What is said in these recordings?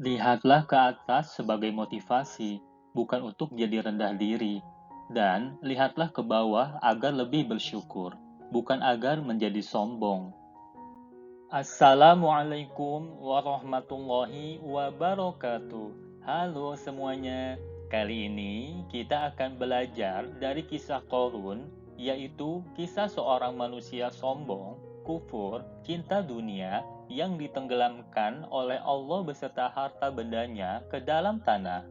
Lihatlah ke atas sebagai motivasi, bukan untuk jadi rendah diri. Dan lihatlah ke bawah agar lebih bersyukur, bukan agar menjadi sombong. Assalamualaikum warahmatullahi wabarakatuh. Halo semuanya. Kali ini kita akan belajar dari kisah Qorun, yaitu kisah seorang manusia sombong, kufur, cinta dunia yang ditenggelamkan oleh Allah beserta harta bendanya ke dalam tanah.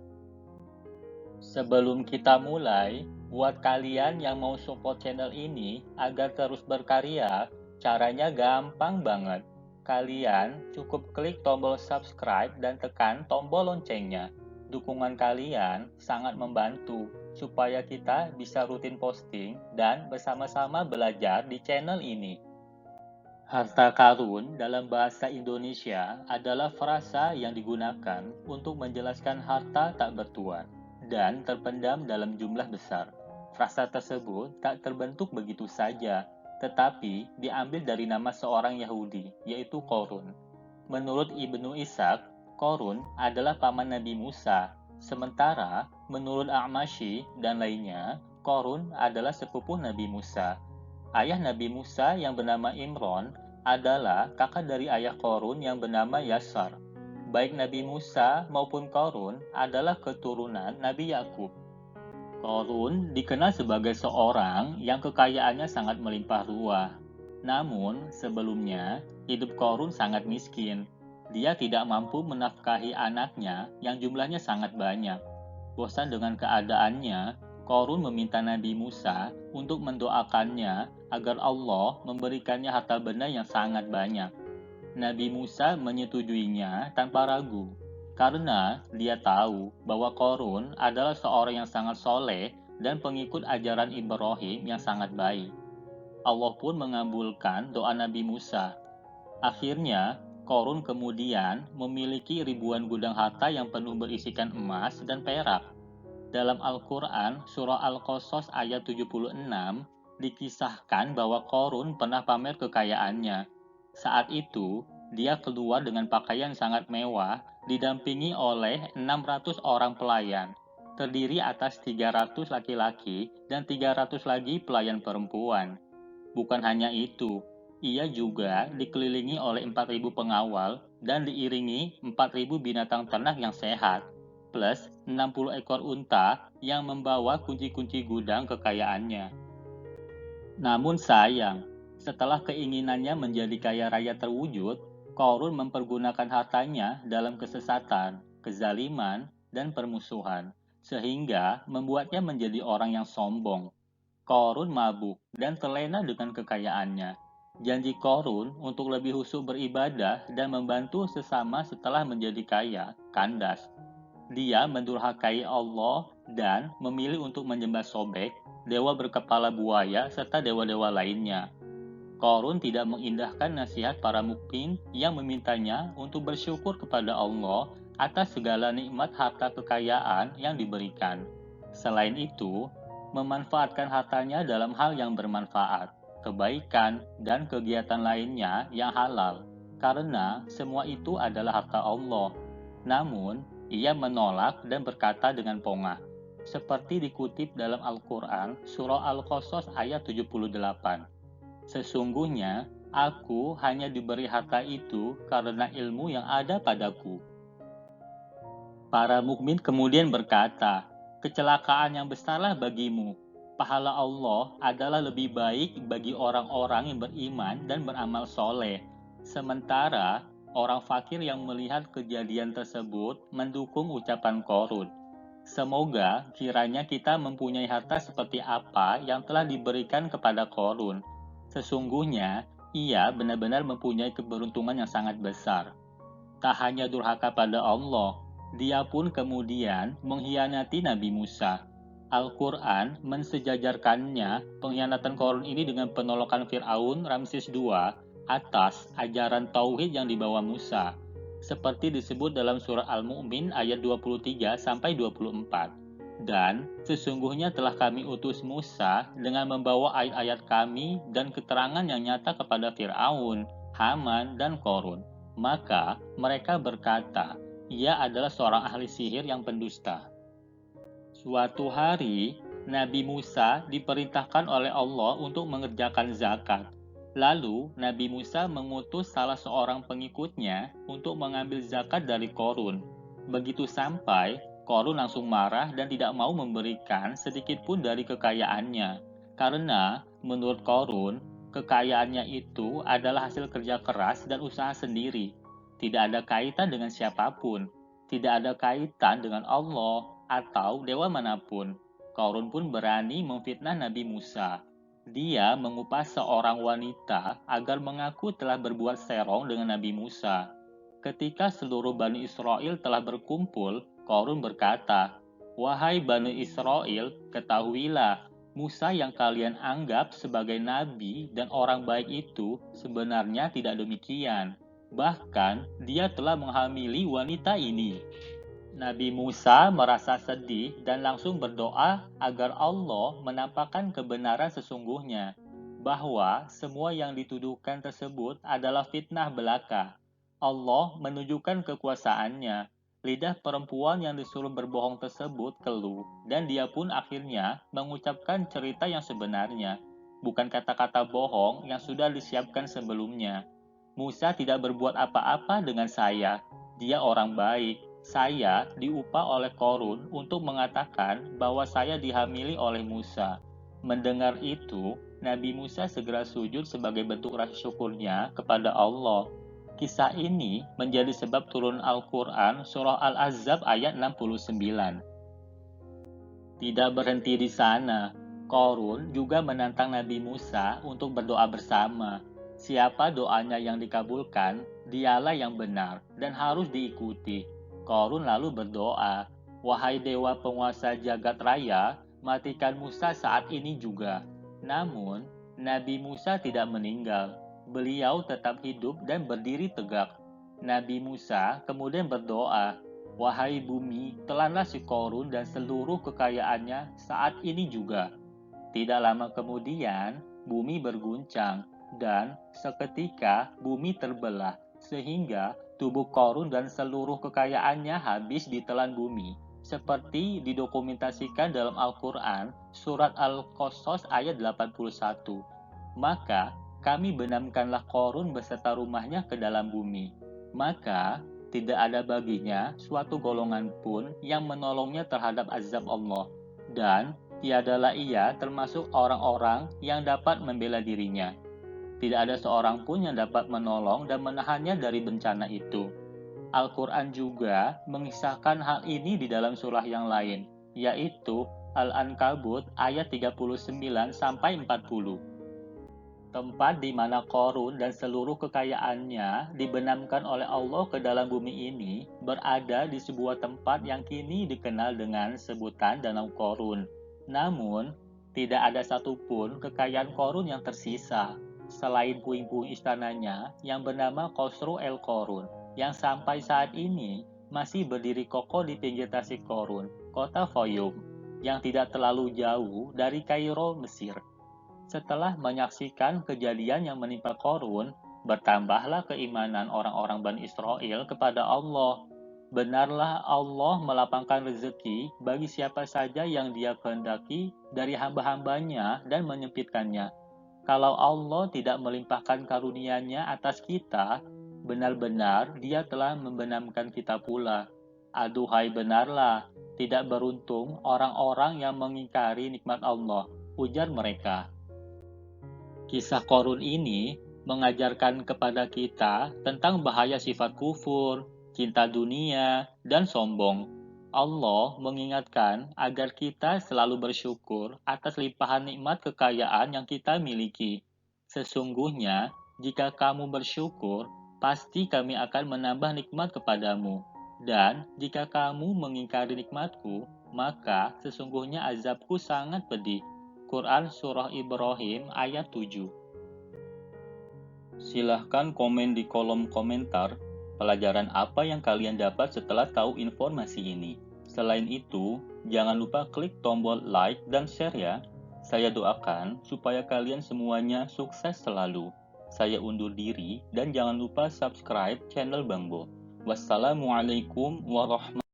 Sebelum kita mulai, buat kalian yang mau support channel ini agar terus berkarya, caranya gampang banget. Kalian cukup klik tombol subscribe dan tekan tombol loncengnya. Dukungan kalian sangat membantu supaya kita bisa rutin posting dan bersama-sama belajar di channel ini. Harta karun dalam bahasa Indonesia adalah frasa yang digunakan untuk menjelaskan harta tak bertuan dan terpendam dalam jumlah besar. Frasa tersebut tak terbentuk begitu saja, tetapi diambil dari nama seorang Yahudi, yaitu Korun. Menurut Ibnu Ishaq, Korun adalah paman Nabi Musa, sementara menurut A'mashi dan lainnya, Korun adalah sepupu Nabi Musa. Ayah Nabi Musa yang bernama Imron adalah kakak dari ayah Korun yang bernama Yasar. Baik Nabi Musa maupun Korun adalah keturunan Nabi Yakub. Korun dikenal sebagai seorang yang kekayaannya sangat melimpah ruah. Namun, sebelumnya, hidup Korun sangat miskin. Dia tidak mampu menafkahi anaknya yang jumlahnya sangat banyak. Bosan dengan keadaannya, Korun meminta Nabi Musa untuk mendoakannya agar Allah memberikannya harta benda yang sangat banyak. Nabi Musa menyetujuinya tanpa ragu, karena dia tahu bahwa Korun adalah seorang yang sangat soleh dan pengikut ajaran Ibrahim yang sangat baik. Allah pun mengabulkan doa Nabi Musa. Akhirnya, Korun kemudian memiliki ribuan gudang harta yang penuh berisikan emas dan perak. Dalam Al-Quran, surah Al-Qasas ayat 76, dikisahkan bahwa Korun pernah pamer kekayaannya. Saat itu, dia keluar dengan pakaian sangat mewah, didampingi oleh 600 orang pelayan, terdiri atas 300 laki-laki dan 300 lagi pelayan perempuan. Bukan hanya itu, ia juga dikelilingi oleh 4.000 pengawal dan diiringi 4.000 binatang ternak yang sehat, plus 60 ekor unta yang membawa kunci-kunci gudang kekayaannya. Namun sayang, setelah keinginannya menjadi kaya raya terwujud, Korun mempergunakan hartanya dalam kesesatan, kezaliman, dan permusuhan, sehingga membuatnya menjadi orang yang sombong. Korun mabuk dan terlena dengan kekayaannya. Janji Korun untuk lebih husu beribadah dan membantu sesama setelah menjadi kaya kandas. Dia mendurhakai Allah dan memilih untuk menyembah Sobek, dewa berkepala buaya, serta dewa-dewa lainnya. Korun tidak mengindahkan nasihat para mukmin yang memintanya untuk bersyukur kepada Allah atas segala nikmat harta kekayaan yang diberikan. Selain itu, memanfaatkan hartanya dalam hal yang bermanfaat, kebaikan, dan kegiatan lainnya yang halal, karena semua itu adalah harta Allah. Namun, ia menolak dan berkata dengan pongah, seperti dikutip dalam Al-Quran, surah Al-Qasas ayat 78. Sesungguhnya, aku hanya diberi harta itu karena ilmu yang ada padaku. Para mukmin kemudian berkata, kecelakaan yang besarlah bagimu. Pahala Allah adalah lebih baik bagi orang-orang yang beriman dan beramal soleh. Sementara, orang fakir yang melihat kejadian tersebut mendukung ucapan Korun. Semoga kiranya kita mempunyai harta seperti apa yang telah diberikan kepada Korun. Sesungguhnya, ia benar-benar mempunyai keberuntungan yang sangat besar. Tak hanya durhaka pada Allah, dia pun kemudian mengkhianati Nabi Musa. Al-Quran mensejajarkannya pengkhianatan Korun ini dengan penolakan Fir'aun Ramses II atas ajaran Tauhid yang dibawa Musa, seperti disebut dalam surah Al-Mu'min ayat 23-24. Dan sesungguhnya telah kami utus Musa dengan membawa ayat-ayat kami dan keterangan yang nyata kepada Fir'aun, Haman, dan Korun. Maka mereka berkata, ia adalah seorang ahli sihir yang pendusta. Suatu hari, Nabi Musa diperintahkan oleh Allah untuk mengerjakan zakat. Lalu, Nabi Musa mengutus salah seorang pengikutnya untuk mengambil zakat dari Korun. Begitu sampai, Korun langsung marah dan tidak mau memberikan sedikit pun dari kekayaannya. Karena, menurut Korun, kekayaannya itu adalah hasil kerja keras dan usaha sendiri. Tidak ada kaitan dengan siapapun. Tidak ada kaitan dengan Allah atau dewa manapun. Korun pun berani memfitnah Nabi Musa. Dia mengupah seorang wanita agar mengaku telah berbuat serong dengan Nabi Musa. Ketika seluruh Bani Israel telah berkumpul, Korun berkata, "Wahai Bani Israel, ketahuilah, Musa yang kalian anggap sebagai nabi dan orang baik itu sebenarnya tidak demikian. Bahkan, dia telah menghamili wanita ini." Nabi Musa merasa sedih dan langsung berdoa agar Allah menampakkan kebenaran sesungguhnya, bahwa semua yang dituduhkan tersebut adalah fitnah belaka. Allah menunjukkan kekuasaannya. Lidah perempuan yang disuruh berbohong tersebut keluh, dan dia pun akhirnya mengucapkan cerita yang sebenarnya, bukan kata-kata bohong yang sudah disiapkan sebelumnya. Musa tidak berbuat apa-apa dengan saya. Dia orang baik. Saya diupah oleh Korun untuk mengatakan bahwa saya dihamili oleh Musa. Mendengar itu, Nabi Musa segera sujud sebagai bentuk rasa syukurnya kepada Allah. Kisah ini menjadi sebab turun Al-Quran surah Al-Ahzab ayat 69. Tidak berhenti di sana, Korun juga menantang Nabi Musa untuk berdoa bersama. Siapa doanya yang dikabulkan, dialah yang benar dan harus diikuti. Korun lalu berdoa, "Wahai dewa penguasa jagat raya, matikan Musa saat ini juga." Namun, Nabi Musa tidak meninggal. Beliau tetap hidup dan berdiri tegak. Nabi Musa kemudian berdoa, "Wahai bumi, telanlah si Korun dan seluruh kekayaannya saat ini juga." Tidak lama kemudian, bumi berguncang, dan seketika bumi terbelah, sehingga tubuh Korun dan seluruh kekayaannya habis ditelan bumi, seperti didokumentasikan dalam Al-Quran, surat Al-Qasas ayat 81. Maka, kami benamkanlah Korun beserta rumahnya ke dalam bumi. Maka, tidak ada baginya suatu golongan pun yang menolongnya terhadap azab Allah, dan tiadalah ia termasuk orang-orang yang dapat membela dirinya. Tidak ada seorang pun yang dapat menolong dan menahannya dari bencana itu. Al-Quran juga mengisahkan hal ini di dalam surah yang lain, yaitu Al-Ankabut ayat 39-40. Tempat di mana Korun dan seluruh kekayaannya dibenamkan oleh Allah ke dalam bumi ini berada di sebuah tempat yang kini dikenal dengan sebutan Danau Korun. Namun, tidak ada satupun kekayaan Korun yang tersisa, selain puing-puing istananya yang bernama Qasru El Korun, yang sampai saat ini masih berdiri kokoh di pinggir Tasik Korun, kota Fayum, yang tidak terlalu jauh dari Kairo, Mesir. Setelah menyaksikan kejadian yang menimpa Korun, bertambahlah keimanan orang-orang Bani Israel kepada Allah. Benarlah Allah melapangkan rezeki bagi siapa saja yang Dia kehendaki dari hamba-hambanya dan menyempitkannya. Kalau Allah tidak melimpahkan karunia-Nya atas kita, benar-benar Dia telah membenamkan kita pula. Aduhai benarlah, tidak beruntung orang-orang yang mengingkari nikmat Allah, ujar mereka. Kisah Korun ini mengajarkan kepada kita tentang bahaya sifat kufur, cinta dunia, dan sombong. Allah mengingatkan agar kita selalu bersyukur atas limpahan nikmat kekayaan yang kita miliki. Sesungguhnya, jika kamu bersyukur, pasti kami akan menambah nikmat kepadamu. Dan jika kamu mengingkari nikmatku, maka sesungguhnya azabku sangat pedih. Quran Surah Ibrahim ayat 7. Silahkan komen di kolom komentar pelajaran apa yang kalian dapat setelah tahu informasi ini. Selain itu, jangan lupa klik tombol like dan share ya. Saya doakan supaya kalian semuanya sukses selalu. Saya undur diri dan jangan lupa subscribe channel Bang Bo. Wassalamualaikum warahmatullahi